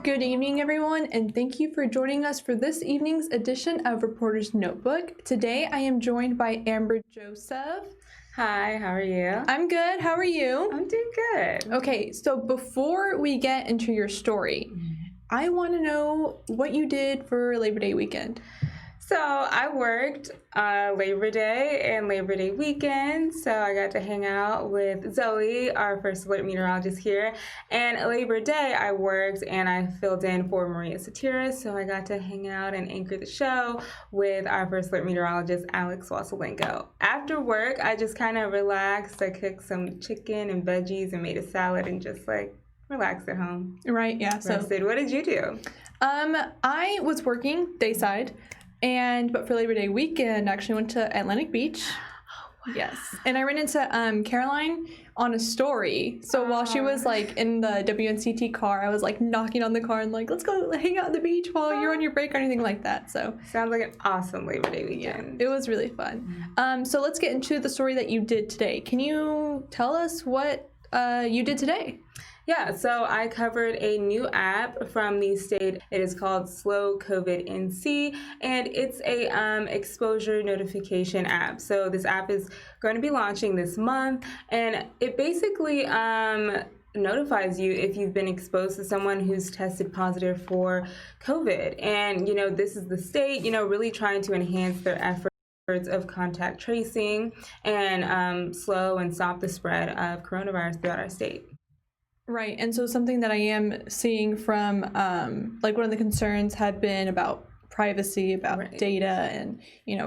Good evening, everyone, and thank you for joining us for this evening's edition of Reporter's Notebook. Today, I am joined by Amber Joseph. Hi, how are you? I'm good. How are you? I'm doing good. Okay, so before we get into your story, I want to know what you did for Labor Day weekend. So I worked Labor Day and Labor Day weekend, so I got to hang out with Zoe, our first alert meteorologist here. And Labor Day I worked and I filled in for Maria Satiris, so I got to hang out and anchor the show with our first alert meteorologist, Alex Wasalenko. After work, I just kind of relaxed. I cooked some chicken and veggies and made a salad and just relaxed at home. Right, yeah. Rested. What did you do? I was working dayside. But for Labor Day weekend, I actually went to Atlantic Beach. Oh, wow. Yes. And I ran into Caroline on a story. So while she was in the WNCT car, I was knocking on the car and let's go hang out at the beach while you're on your break or anything like that. So sounds like an awesome Labor Day weekend. Yeah, it was really fun. So let's get into the story that you did today. Can you tell us what you did today? Yeah, so I covered a new app from the state. It is called Slow COVID NC, and it's a exposure notification app. So this app is going to be launching this month, and it basically notifies you if you've been exposed to someone who's tested positive for COVID. And, this is the state, really trying to enhance their efforts of contact tracing and slow and stop the spread of coronavirus throughout our state. Right, and so something that I am seeing from, one of the concerns had been about privacy, about data, and,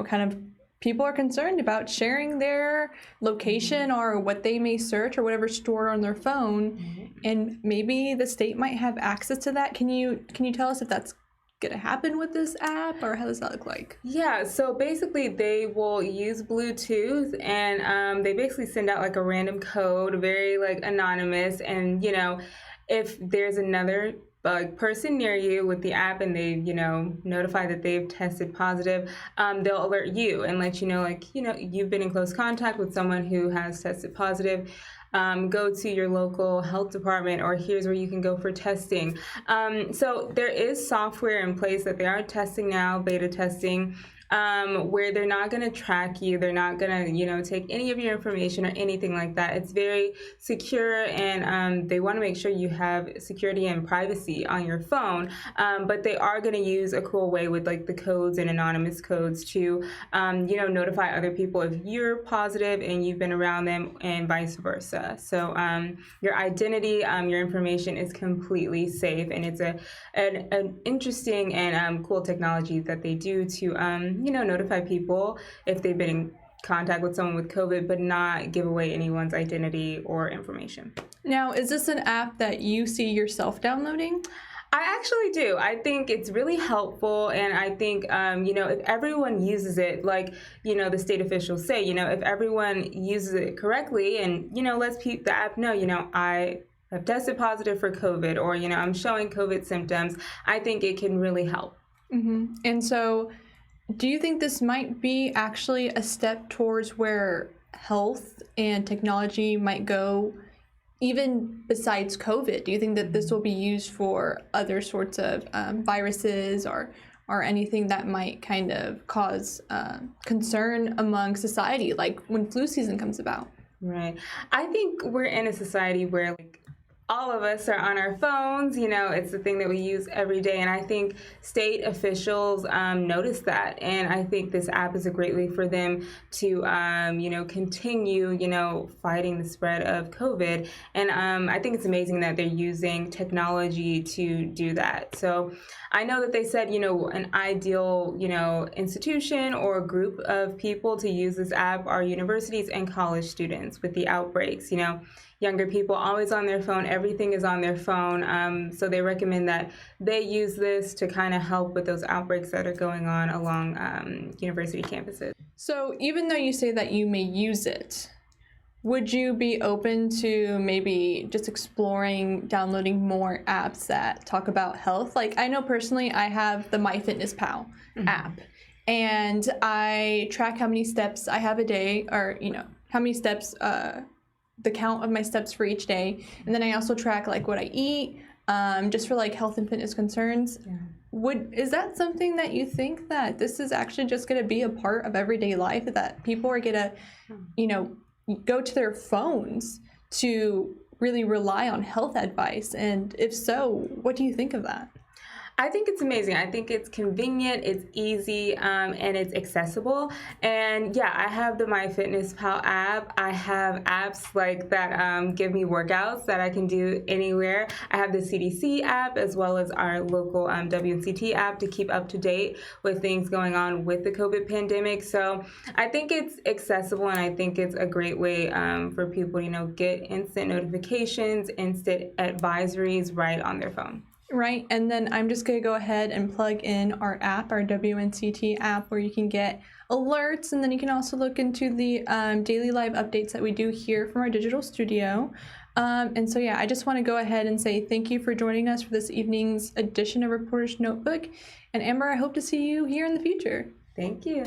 kind of people are concerned about sharing their location or what they may search or whatever stored on their phone, and maybe the state might have access to that. Can you tell us if that's gonna happen with this app, or how does that look like? Yeah, so basically they will use Bluetooth, and they basically send out a random code, very anonymous, and if there's another person near you with the app and they notify that they've tested positive, they'll alert you and let you know you've been in close contact with someone who has tested positive. Go to your local health department, or here's where you can go for testing. So there is software in place that they are testing now, beta testing, where they're not going to track you. They're not going to, take any of your information or anything like that. It's very secure, and they want to make sure you have security and privacy on your phone. But they are going to use a cool way with the codes and anonymous codes to, notify other people if you're positive and you've been around them, and vice versa. So your identity, your information is completely safe, and it's an interesting and cool technology that they do to notify people if they've been in contact with someone with COVID, but not give away anyone's identity or information. Now, is this an app that you see yourself downloading? I actually do. I think it's really helpful, and I think, if everyone uses it, the state officials say, if everyone uses it correctly and, lets the app know, I have tested positive for COVID, or, I'm showing COVID symptoms, I think it can really help. Mm-hmm. And so, do you think this might be actually a step towards where health and technology might go, even besides COVID? Do you think that this will be used for other sorts of viruses or anything that might kind of cause concern among society, like when flu season comes about? Right. I think we're in a society where all of us are on our phones, it's the thing that we use every day. And I think state officials notice that. And I think this app is a great way for them to, continue, fighting the spread of COVID. And I think it's amazing that they're using technology to do that. So I know that they said, an ideal, institution or group of people to use this app are universities and college students with the outbreaks, younger people always on their phone, everything is on their phone. So they recommend that they use this to kind of help with those outbreaks that are going on along university campuses. So even though you say that you may use it, would you be open to maybe just exploring downloading more apps that talk about health? I know personally I have the MyFitnessPal app, and I track how many steps I have a day, or how many steps the count of my steps for each day. And then I also track what I eat, just for like health and fitness concerns. Yeah. Is that something that you think that this is actually just going to be a part of everyday life, that people are going to, you know, go to their phones to really rely on health advice? And if so, what do you think of that? I think it's amazing. I think it's convenient, it's easy, and it's accessible. And yeah, I have the MyFitnessPal app. I have apps like that give me workouts that I can do anywhere. I have the CDC app as well as our local WNCT app to keep up to date with things going on with the COVID pandemic. So I think it's accessible, and I think it's a great way for people to, you know, get instant notifications, instant advisories right on their phone. Right, and then I'm just going to go ahead and plug in our app, our WNCT app, where you can get alerts, and then you can also look into the daily live updates that we do here from our digital studio. And so, yeah, I just want to go ahead and say thank you for joining us for this evening's edition of Reporter's Notebook. And Amber, I hope to see you here in the future. Thank you.